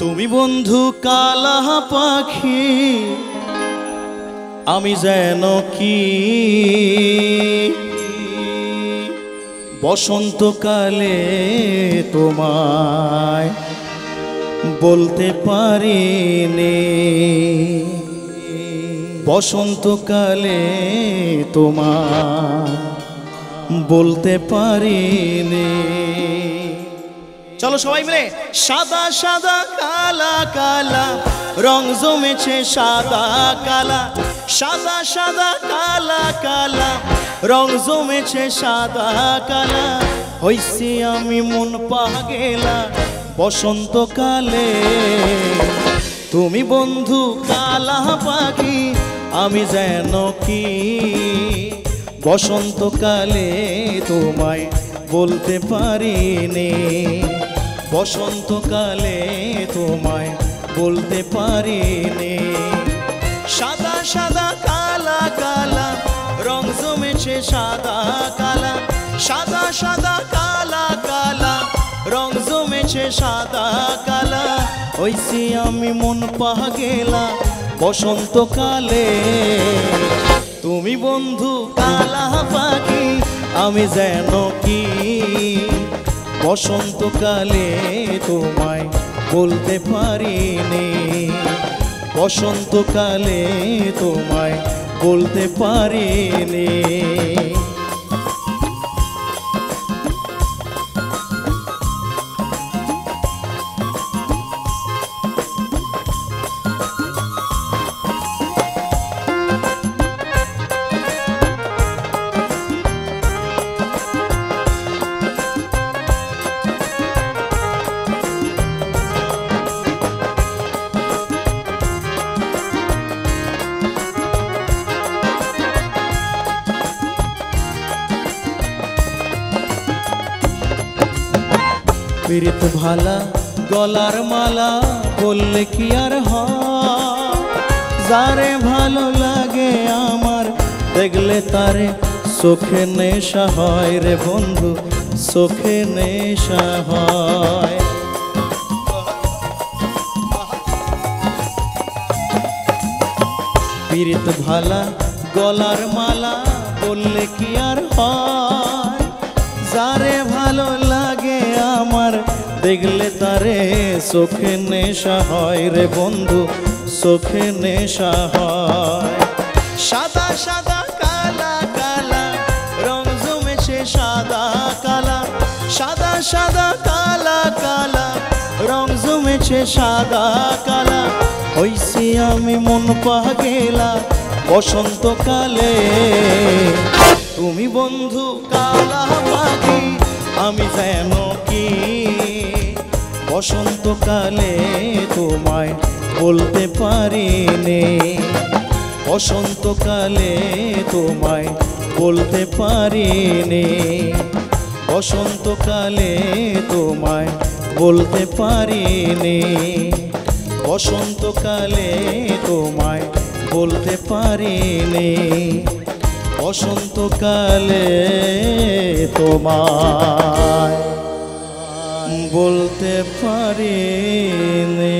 তুমি বন্ধু কালা পাখি, আমি যেন কি বসন্তকালে তোমায় বলতে পারিনি। বসন্তকালে তোমায় বলতে পারিনি। চলো সবাই মিলে। সাদা সাদা কালা কালা রং জমেছে সাদা কালা, সাদা সাদা কালা কালা রং জমেছে সাদা কালা। হইছি আমি মন পাগেলা বসন্তকালে। তুমি বন্ধু কালা পাখি, আমি যেন কি বসন্তকালে তোমায় বলতে পারিনি। বসন্তকালে তোমায় বলতে পারিনি। সাদা সাদা কালা কালা রং জমেছে সাদা কালা, সাদা সাদা কালা কালা রং জমেছে সাদা কালা। হইছি আমি মন পাগেলা বসন্তকালে। তুমি বন্ধু কালা পাখি, আমি যেন কি বসন্তকালে তোমায় বলতে পারিনি। বসন্তকালে তোমায় বলতে পারিনি। পিরিত ভালা গলার মালা বললে কি আর হয়, যারে ভালো লাগে আমার দেখলে তারে চোখে নেশা হয় রে বন্ধু, চোখে নেশা হয়। পিরিত ভালা গলার মালা বললে কি আর হয়, যারে ভালো লাগে আমার দেখলে তারে চোখে নেশা হয় রে বন্ধু, চোখে নেশা হয়। সাদা সাদা কালা কালা রং জমেছে সাদা কালা, সাদা সাদা কালা কালা রং জমেছে সাদা কালা। হইছি আমি মন পাগেলা বসন্তকালে। তুমি বন্ধু কালা পাখি, আমি যেন কি বসন্তকালে তোমায় বলতে পারিনি। বসন্তকালে তোমায় বলতে পারিনি। বসন্তকালে তোমায় বলতে পারিনি। বসন্তকালে তোমায় বলতে পারিনি। বসন্তকালে তোমায় বলতে পারিনি।